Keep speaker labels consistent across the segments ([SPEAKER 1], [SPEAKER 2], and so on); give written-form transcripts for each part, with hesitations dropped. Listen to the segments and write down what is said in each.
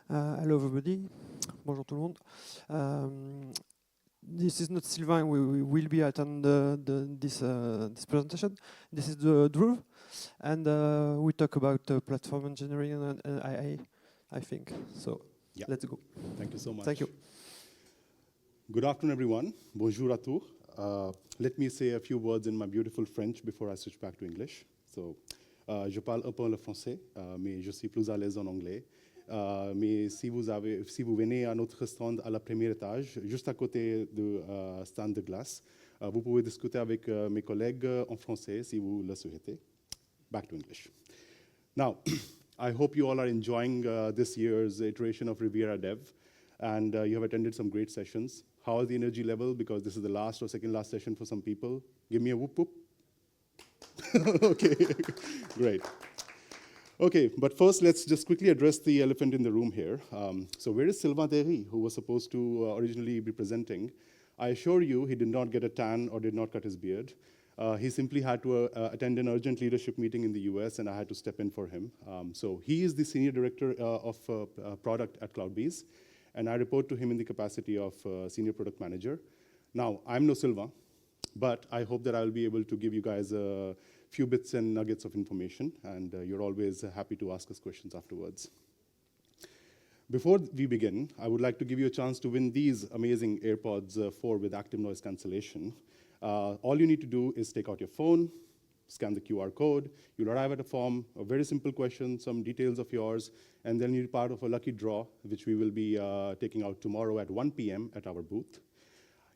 [SPEAKER 1] Hello everybody. Bonjour tout le monde. This is not Sylvain. We will be attending this presentation. This is Dhruv, and we talk about platform engineering and AI, I think. So
[SPEAKER 2] Yeah.
[SPEAKER 1] Let's go.
[SPEAKER 2] Thank you so much.
[SPEAKER 1] Thank you.
[SPEAKER 2] Good afternoon, everyone. Bonjour à tous. Let me say a few words in my beautiful French before I switch back to English. So, je parle un peu le français, mais je suis plus à l'aise en anglais. Mais si vous venez à notre stand à la première étage, juste à côté du stand de glace, vous pouvez discuter avec mes collègues en français si vous le souhaitez. Back to English. Now, I hope you all are enjoying this year's iteration of Riviera DEV, and you have attended some great sessions. How is the energy level? Because this is the last or second last session for some people. Give me a whoop whoop. Okay, great. Okay, but first let's just quickly address the elephant in the room here. So where is Sylvain Derry, who was supposed to originally be presenting? I assure you he did not get a tan or did not cut his beard. He simply had to attend an urgent leadership meeting in the US, and I had to step in for him. So he is the Senior Director of Product at CloudBees, and I report to him in the capacity of Senior Product Manager. Now, I'm no Sylvain, but I hope that I'll be able to give you guys a few bits and nuggets of information, and you're always happy to ask us questions afterwards. Before we begin, I would like to give you a chance to win these amazing AirPods 4 with active noise cancellation. All you need to do is take out your phone, scan the QR code, you'll arrive at a form, a very simple question, some details of yours, and then you're part of a lucky draw, which we will be taking out tomorrow at 1 p.m. at our booth.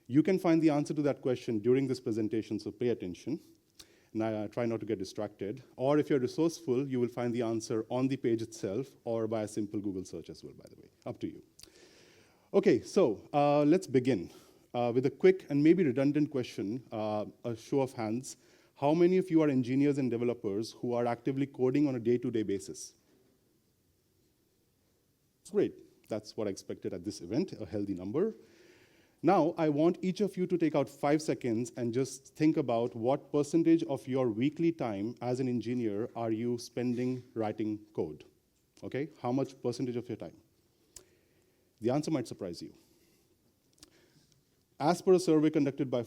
[SPEAKER 2] You can find the answer to that question during this presentation, so pay attention. And try not to get distracted. Or if you're resourceful, you will find the answer on the page itself or by a simple Google search as well, by the way. Up to you. Okay, so let's begin with a quick and maybe redundant question, a show of hands. How many of you are engineers and developers who are actively coding on a day-to-day basis? Great. That's what I expected at this event, a healthy number. Now, I want each of you to take out 5 seconds and just think about what percentage of your weekly time as an engineer are you spending writing code, okay? How much percentage of your time? The answer might surprise you. As per a survey conducted by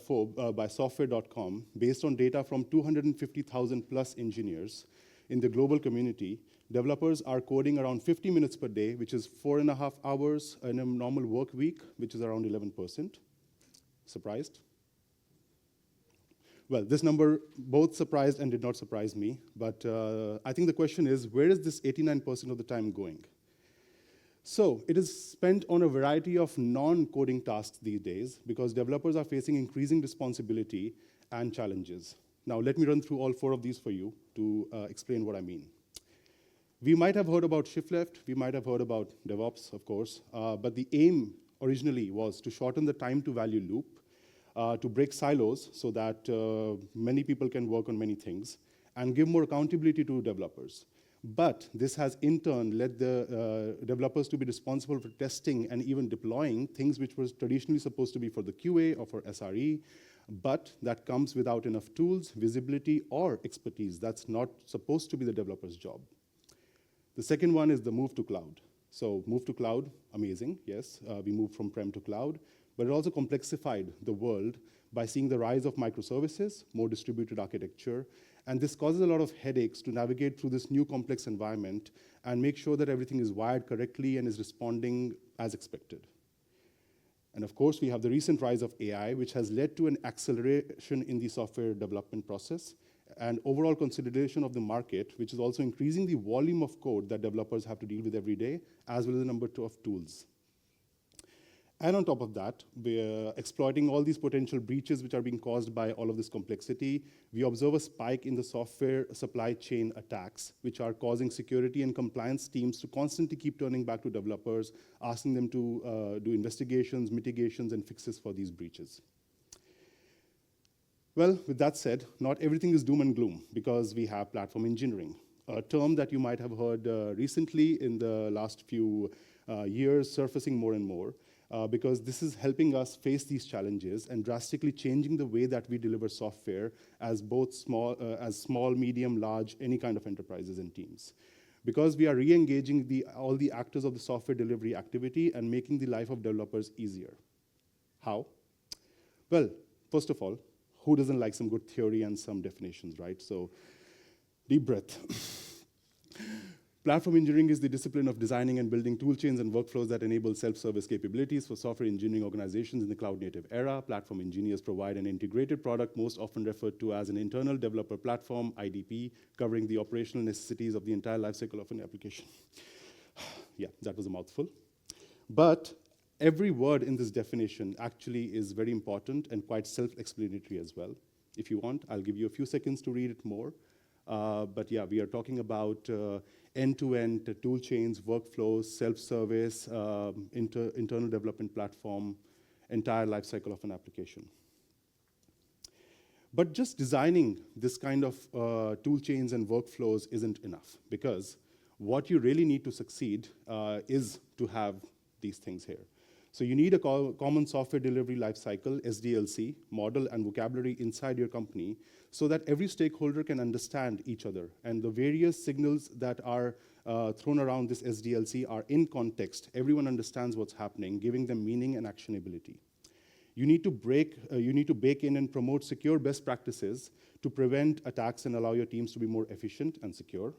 [SPEAKER 2] software.com, based on data from 250,000 plus engineers in the global community, developers are coding around 50 minutes per day, which is 4.5 hours in a normal work week, which is around 11%. Surprised? Well, this number both surprised and did not surprise me, but I think the question is, where is this 89% of the time going? So it is spent on a variety of non-coding tasks these days because developers are facing increasing responsibility and challenges. Now, let me run through all 4 of these for you to explain what I mean. We might have heard about shift left, we might have heard about DevOps, of course, but the aim originally was to shorten the time to value loop, to break silos so that many people can work on many things, and give more accountability to developers. But this has in turn led the developers to be responsible for testing and even deploying things which was traditionally supposed to be for the QA or for SRE, but that comes without enough tools, visibility, or expertise. That's not supposed to be the developer's job. The second one is the move to cloud. So move to cloud, amazing, yes. We moved from prem to cloud, but it also complexified the world by seeing the rise of microservices, more distributed architecture, and this causes a lot of headaches to navigate through this new complex environment and make sure that everything is wired correctly and is responding as expected. And of course, we have the recent rise of AI, which has led to an acceleration in the software development process and overall consolidation of the market, which is also increasing the volume of code that developers have to deal with every day, as well as the number of tools. And on top of that, we're exploiting all these potential breaches which are being caused by all of this complexity. We observe a spike in the software supply chain attacks, which are causing security and compliance teams to constantly keep turning back to developers, asking them to do investigations, mitigations, and fixes for these breaches. Well, with that said, not everything is doom and gloom because we have platform engineering, a term that you might have heard recently in the last few years surfacing more and more. Because this is helping us face these challenges and drastically changing the way that we deliver software as both small, medium, large, any kind of enterprises and teams. because we are re-engaging all the actors of the software delivery activity and making the life of developers easier. How? Well, first of all, who doesn't like some good theory and some definitions, right? So, deep breath. Platform engineering is the discipline of designing and building tool chains and workflows that enable self-service capabilities for software engineering organizations in the cloud-native era. Platform engineers provide an integrated product, most often referred to as an internal developer platform, IDP, covering the operational necessities of the entire lifecycle of an application. Yeah, that was a mouthful. But every word in this definition actually is very important and quite self-explanatory as well. If you want, I'll give you a few seconds to read it more. But yeah, we are talking about end-to-end tool chains, workflows, self-service, internal development platform, entire lifecycle of an application. But just designing this kind of tool chains and workflows isn't enough, because what you really need to succeed is to have these things here. So you need a common software delivery lifecycle, SDLC, model and vocabulary inside your company so that every stakeholder can understand each other. And the various signals that are thrown around this SDLC are in context. Everyone understands what's happening, giving them meaning and actionability. You need to bake in and promote secure best practices to prevent attacks and allow your teams to be more efficient and secure.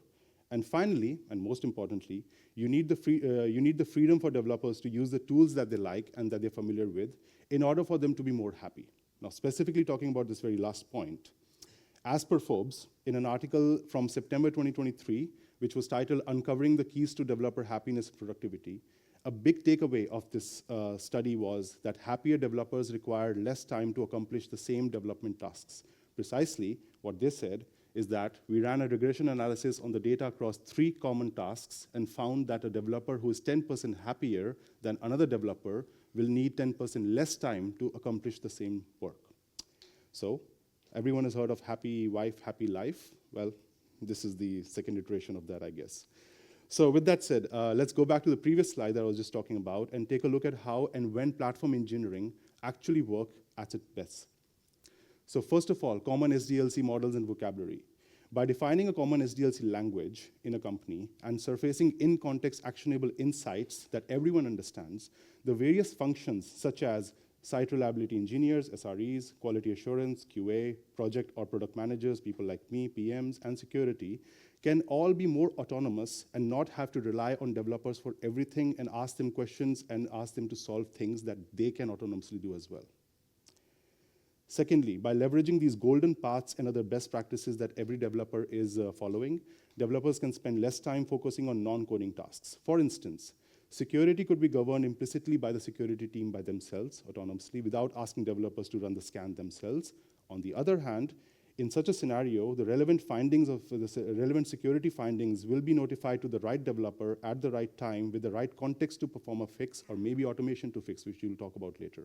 [SPEAKER 2] And finally, and most importantly, you need the freedom for developers to use the tools that they like and that they're familiar with in order for them to be more happy. Now, specifically talking about this very last point, as per Forbes, in an article from September 2023, which was titled Uncovering the Keys to Developer Happiness and Productivity, a big takeaway of this study was that happier developers required less time to accomplish the same development tasks. Precisely what they said is that we ran a regression analysis on the data across 3 common tasks and found that a developer who is 10% happier than another developer will need 10% less time to accomplish the same work. So, everyone has heard of happy wife, happy life. Well, this is the second iteration of that, I guess. So with that said, let's go back to the previous slide that I was just talking about and take a look at how and when platform engineering actually work at its best. So first of all, common SDLC models and vocabulary. By defining a common SDLC language in a company and surfacing in-context actionable insights that everyone understands, the various functions such as site reliability engineers, SREs, quality assurance, QA, project or product managers, people like me, PMs, and security, can all be more autonomous and not have to rely on developers for everything and ask them questions and ask them to solve things that they can autonomously do as well. Secondly, by leveraging these golden paths and other best practices that every developer is following, developers can spend less time focusing on non-coding tasks. For instance, security could be governed implicitly by the security team by themselves, autonomously, without asking developers to run the scan themselves. On the other hand, in such a scenario, the relevant security findings will be notified to the right developer at the right time with the right context to perform a fix or maybe automation to fix, which we'll talk about later.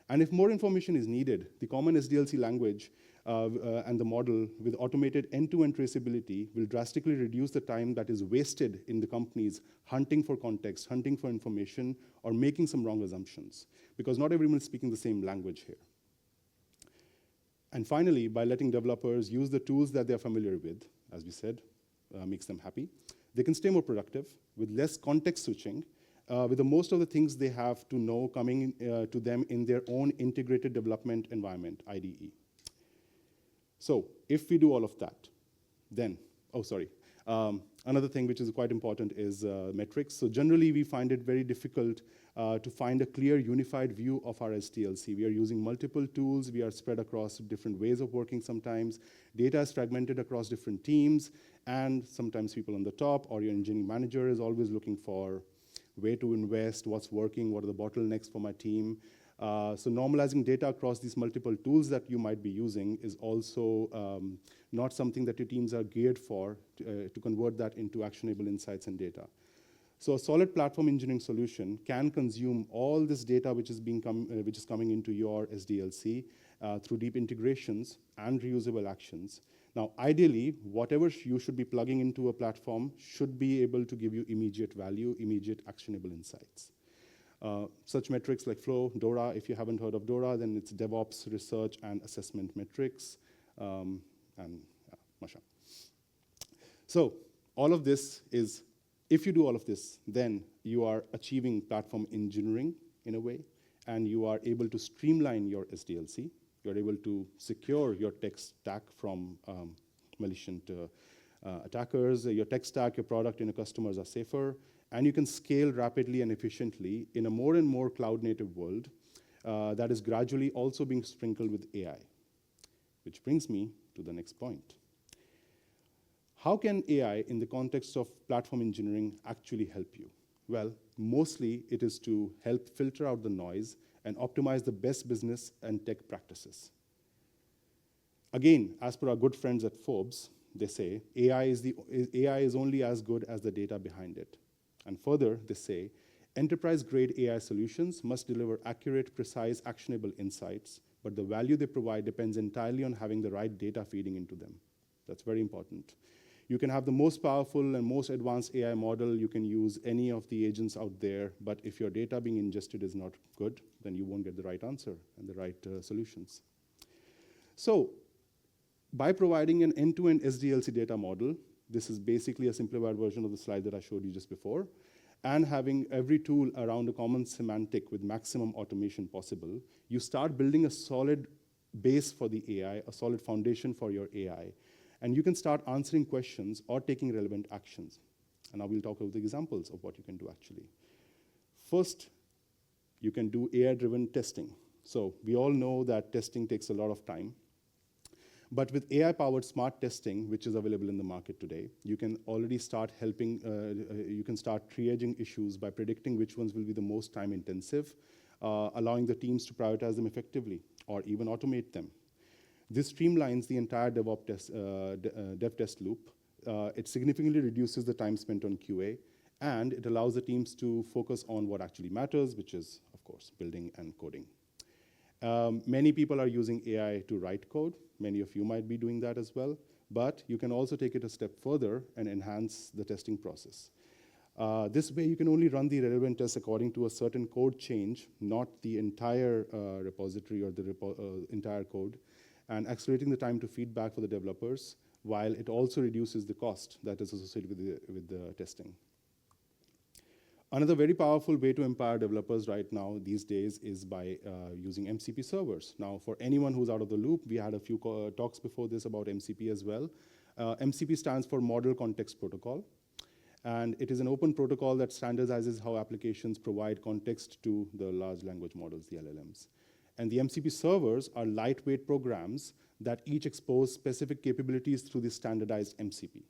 [SPEAKER 2] And if more information is needed, the common SDLC language and the model with automated end-to-end traceability will drastically reduce the time that is wasted in the companies hunting for context, hunting for information, or making some wrong assumptions, because not everyone is speaking the same language here. And finally, by letting developers use the tools that they're familiar with, as we said, makes them happy, they can stay more productive with less context switching, with the most of the things they have to know coming to them in their own integrated development environment, IDE. So if we do all of that, then, another thing which is quite important is metrics. So generally, we find it very difficult to find a clear, unified view of our SDLC. We are using multiple tools. We are spread across different ways of working sometimes. Data is fragmented across different teams, and sometimes people on the top or your engineering manager is always looking for where to invest, what's working, what are the bottlenecks for my team. So normalizing data across these multiple tools that you might be using is also not something that your teams are geared for to convert that into actionable insights and data. So a solid platform engineering solution can consume all this data which is coming into your SDLC through deep integrations and reusable actions. Now, ideally, whatever you should be plugging into a platform should be able to give you immediate value, immediate actionable insights. Such metrics like Flow, DORA, if you haven't heard of DORA, then it's DevOps, research, and assessment metrics, Masha. So all of this is, if you do all of this, then you are achieving platform engineering in a way, and you are able to streamline your SDLC. You're able to secure your tech stack from malicious attackers. Your tech stack, your product, and your customers are safer, and you can scale rapidly and efficiently in a more and more cloud-native world that is gradually also being sprinkled with AI. Which brings me to the next point. How can AI, in the context of platform engineering, actually help you? Well, mostly it is to help filter out the noise and optimize the best business and tech practices. Again, as per our good friends at Forbes, they say AI is only as good as the data behind it. And further, they say enterprise-grade AI solutions must deliver accurate, precise, actionable insights, but the value they provide depends entirely on having the right data feeding into them. That's very important. You can have the most powerful and most advanced AI model, you can use any of the agents out there, but if your data being ingested is not good, then you won't get the right answer and the right solutions. So, by providing an end-to-end SDLC data model, this is basically a simplified version of the slide that I showed you just before, and having every tool around a common semantic with maximum automation possible, you start building a solid base for the AI, a solid foundation for your AI. And you can start answering questions or taking relevant actions. And now we'll talk about the examples of what you can do actually. First, you can do AI-driven testing. So we all know that testing takes a lot of time. But with AI-powered smart testing, which is available in the market today, you can already start helping, you can start triaging issues by predicting which ones will be the most time-intensive, allowing the teams to prioritize them effectively or even automate them. This streamlines the entire dev test loop. It significantly reduces the time spent on QA, and it allows the teams to focus on what actually matters, which is, of course, building and coding. Many people are using AI to write code. Many of you might be doing that as well, but you can also take it a step further and enhance the testing process. This way, you can only run the relevant tests according to a certain code change, not the entire repository or the entire code, and accelerating the time to feedback for the developers, while it also reduces the cost that is associated with the testing. Another very powerful way to empower developers right now these days is by using MCP servers. Now, for anyone who's out of the loop, we had a few talks before this about MCP as well. MCP stands for Model Context Protocol, and it is an open protocol that standardizes how applications provide context to the large language models, the LLMs. And the MCP servers are lightweight programs that each expose specific capabilities through the standardized MCP.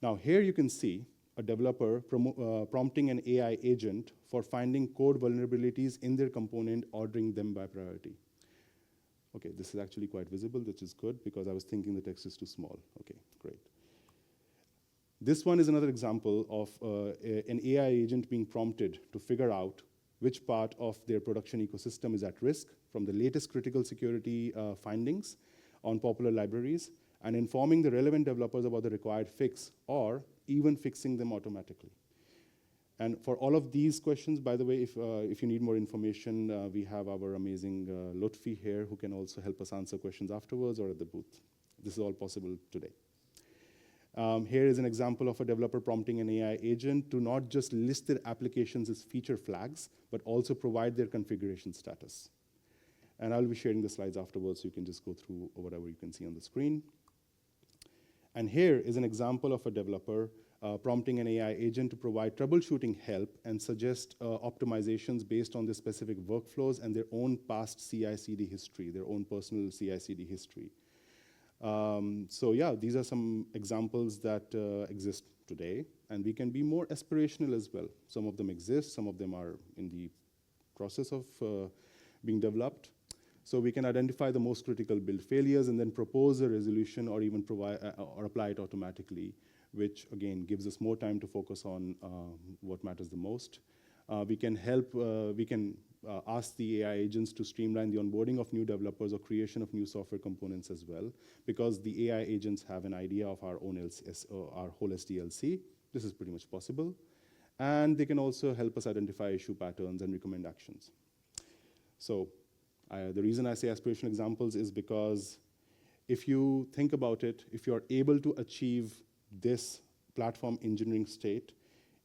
[SPEAKER 2] Now, here you can see a developer prompting an AI agent for finding code vulnerabilities in their component, ordering them by priority. Okay, this is actually quite visible, which is good, because I was thinking the text is too small. Okay, great. This one is another example of an AI agent being prompted to figure out which part of their production ecosystem is at risk from the latest critical security findings on popular libraries, and informing the relevant developers about the required fix, or even fixing them automatically. And for all of these questions, by the way, if you need more information, we have our amazing Lotfi here, who can also help us answer questions afterwards or at the booth. This is all possible today. Here is an example of a developer prompting an AI agent to not just list their applications as feature flags, but also provide their configuration status. And I'll be sharing the slides afterwards, so you can just go through whatever you can see on the screen. And here is an example of a developer prompting an AI agent to provide troubleshooting help and suggest optimizations based on the specific workflows and their own past CI/CD history, their own personal CI/CD history. So yeah, these are some examples that exist today, and we can be more aspirational as well. Some of them exist, some of them are in the process of being developed. So we can identify the most critical build failures and then propose a resolution, or even provide or apply it automatically, which again gives us more time to focus on what matters the most. We can ask the AI agents to streamline the onboarding of new developers or creation of new software components as well, because the AI agents have an idea of our own our whole SDLC. This is pretty much possible. And they can also help us identify issue patterns and recommend actions. So the reason I say aspirational examples is because if you think about it, if you're able to achieve this platform engineering state.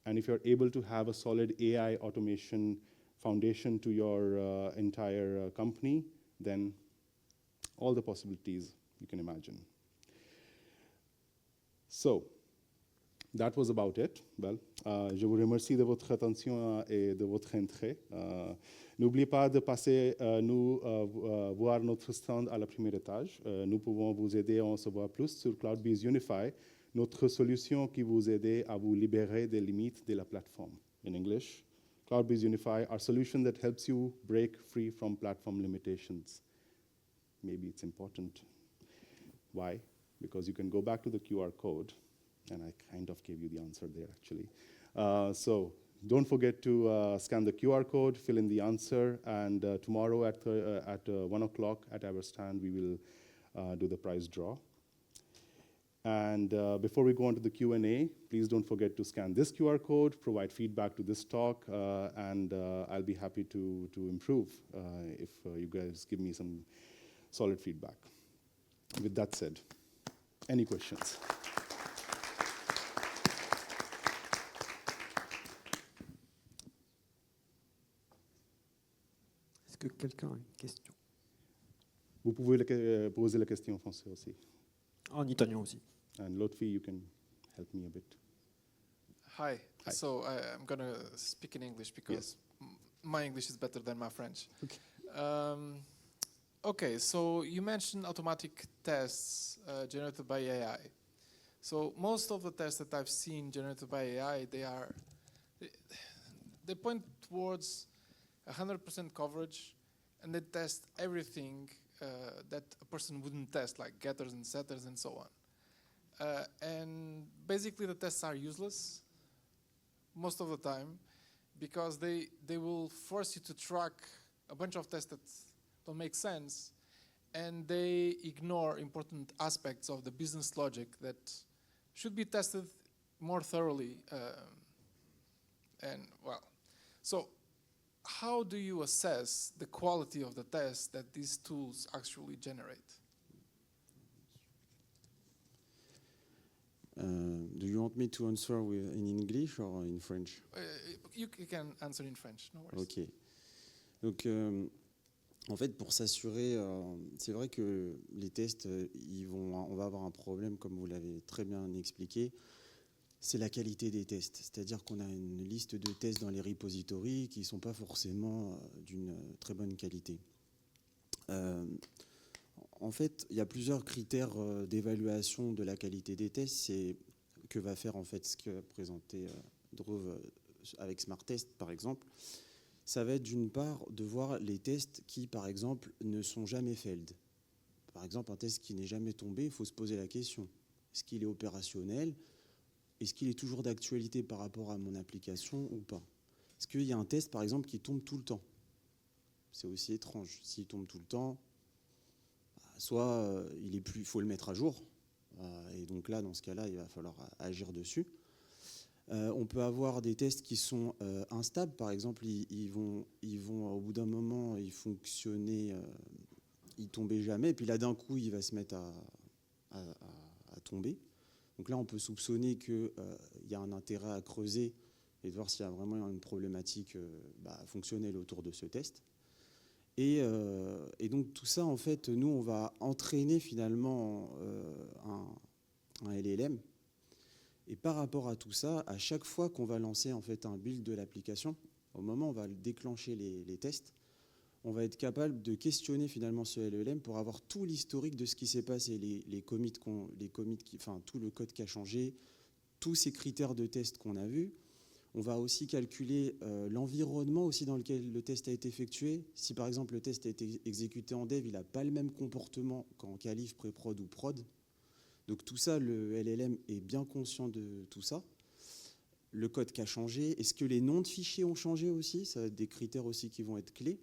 [SPEAKER 2] And if you're able to have a solid AI automation foundation to your entire company, then all the possibilities you can imagine. So, that was about it. Well, je vous remercie de votre attention et de votre entrée. N'oubliez pas de passer voir notre stand à la première étage. Nous pouvons vous aider à en savoir plus sur CloudBees Unify, notre solution qui vous aide à vous libérer des limites de la plateforme. In English, CloudBees Unify, our solution that helps you break free from platform limitations. Maybe it's important. Why? Because you can go back to the QR code, and I kind of gave you the answer there, actually. So don't forget to scan the QR code, fill in the answer, and tomorrow at 1 o'clock at our stand, we will do the prize draw. And before we go on to the Q&A, please don't forget to scan this QR code, provide feedback to this talk, and I'll be happy to improve if you guys give me some solid feedback. With that said, any questions?
[SPEAKER 1] Est-ce que quelqu'un a une question?
[SPEAKER 2] Vous pouvez poser la question en français aussi.
[SPEAKER 1] En italien aussi.
[SPEAKER 2] And Lotfi, you can help me a bit.
[SPEAKER 3] Hi.
[SPEAKER 2] Hi.
[SPEAKER 3] So I'm going to speak in English because my English is better than my French.
[SPEAKER 2] Okay.
[SPEAKER 3] Okay, so you mentioned automatic tests generated by AI. So most of the tests that I've seen generated by AI, they point towards 100% coverage, and they test everything that a person wouldn't test, like getters and setters and so on. And basically the tests are useless most of the time because they will force you to track a bunch of tests that don't make sense, and they ignore important aspects of the business logic that should be tested more thoroughly. And well, so how do you assess the quality of the tests that these tools actually generate?
[SPEAKER 4] Do you want me to answer in English or in French?
[SPEAKER 3] You can answer in French, no worries.
[SPEAKER 4] Ok. Donc, en fait, pour s'assurer, c'est vrai que les tests, on va avoir un problème, comme vous l'avez très bien expliqué, c'est la qualité des tests. C'est-à-dire qu'on a une liste de tests dans les repositories qui ne sont pas forcément d'une très bonne qualité. En fait, il y a plusieurs critères d'évaluation de la qualité des tests. C'est que va faire en fait ce que présenté Dhruv avec Smart Test, par exemple. Ça va être d'une part de voir les tests qui, par exemple, ne sont jamais failed. Par exemple, un test qui n'est jamais tombé, il faut se poser la question. Est-ce qu'il est opérationnel? Est-ce qu'il est toujours d'actualité par rapport à mon application ou pas? Est-ce qu'il y a un test, par exemple, qui tombe tout le temps? C'est aussi étrange. S'il tombe tout le temps, soit il faut le mettre à jour, et donc là, dans ce cas-là, il va falloir agir dessus. On peut avoir des tests qui sont instables, par exemple, ils vont au bout d'un moment, ils fonctionner, ils tombaient jamais, et puis là, d'un coup, il va se mettre à tomber. Donc là, on peut soupçonner qu'il y a un intérêt à creuser et de voir s'il y a vraiment une problématique fonctionnelle autour de ce test. Et donc tout ça, en fait, nous, on va entraîner finalement un LLM. Et par rapport à tout ça, à chaque fois qu'on va lancer en fait un build de l'application, au moment où on va déclencher les tests, on va être capable de questionner finalement ce LLM pour avoir tout l'historique de ce qui s'est passé, les commits, enfin tout le code qui a changé, tous ces critères de test qu'on a vus. On va aussi calculer l'environnement aussi dans lequel le test a été effectué. Si par exemple le test a été exécuté en dev, il n'a pas le même comportement qu'en qualif, pré-prod ou prod. Donc tout ça, le LLM est bien conscient de tout ça. Le code qui a changé, est-ce que les noms de fichiers ont changé aussi? Ça va être des critères aussi qui vont être clés.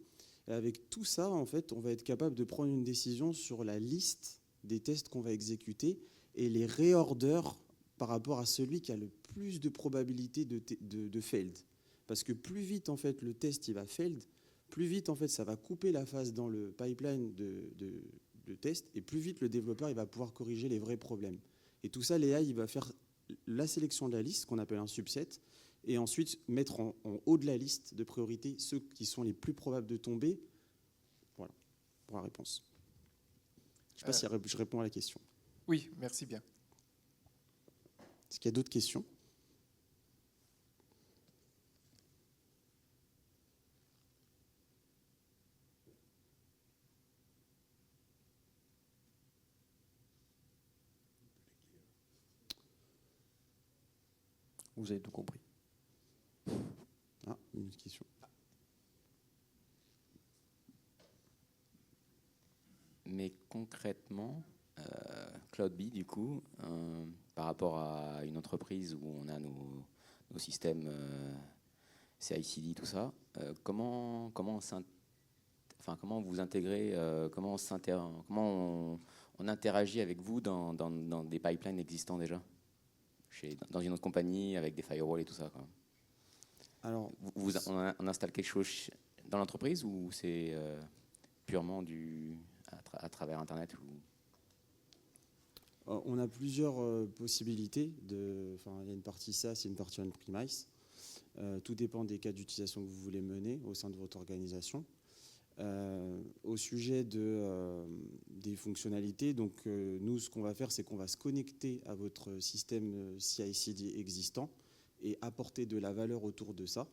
[SPEAKER 4] Et avec tout ça, en fait, on va être capable de prendre une décision sur la liste des tests qu'on va exécuter et les réorders par rapport à celui qui a le plus de probabilité de failed. Parce que plus vite, en fait, le test il va failed, plus vite, en fait, ça va couper la phase dans le pipeline de test, et plus vite, le développeur il va pouvoir corriger les vrais problèmes. Et tout ça, l'AI, il va faire la sélection de la liste, qu'on appelle un subset, et ensuite mettre en haut de la liste de priorité ceux qui sont les plus probables de tomber. Voilà, pour la réponse. Je ne sais pas si je réponds à la question.
[SPEAKER 3] Oui, merci bien.
[SPEAKER 4] Est-ce qu'il y a d'autres questions ?
[SPEAKER 1] Vous avez tout compris.
[SPEAKER 4] Ah, une autre question.
[SPEAKER 5] Mais concrètement, CloudBee, du coup, par rapport à une entreprise où on a nos systèmes CI/CD, tout ça, comment vous intégrez, comment on interagit avec vous dans des pipelines existants déjà, dans une autre compagnie, avec des firewalls et tout ça, quoi.
[SPEAKER 4] Alors,
[SPEAKER 5] on installe quelque chose dans l'entreprise ou c'est purement à travers Internet
[SPEAKER 4] on a plusieurs possibilités. Il y a une partie SaaS et une partie on-premise. Tout dépend des cas d'utilisation que vous voulez mener au sein de votre organisation. Au sujet des fonctionnalités, donc, nous, ce qu'on va faire, c'est qu'on va se connecter à votre système CI/CD existant et apporter de la valeur autour de ça.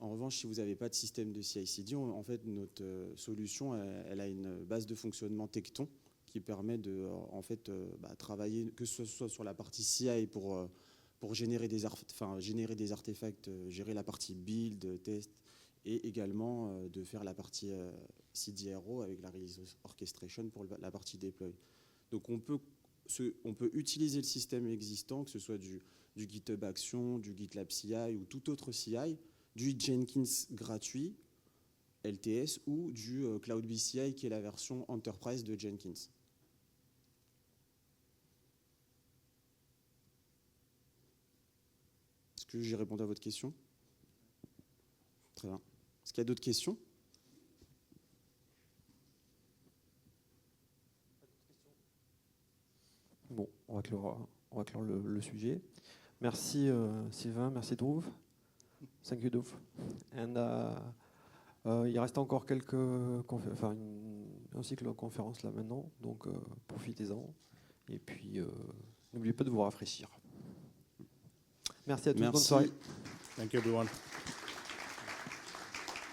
[SPEAKER 4] En revanche, si vous n'avez pas de système de CI/CD, en fait, notre solution, elle a une base de fonctionnement Tecton qui permet de travailler, que ce soit sur la partie CI pour générer des artefacts, gérer la partie build, test, et également de faire la partie CDRO avec la release orchestration pour la partie deploy. Donc on peut utiliser le système existant, que ce soit du GitHub Action, du GitLab CI ou tout autre CI, du Jenkins gratuit, LTS, ou du CloudBee CI qui est la version Enterprise de Jenkins. Est-ce que j'ai répondu à votre question ? Très bien. Est-ce qu'il y a d'autres questions ?
[SPEAKER 1] Bon, on va clore le sujet. Merci Sylvain, merci Dhruv. Thank you Dhruv. Il reste encore un cycle de conférences là maintenant, donc profitez-en. Et puis n'oubliez pas de vous rafraîchir. Merci à tous, bonne soirée.
[SPEAKER 2] Thank you, everyone.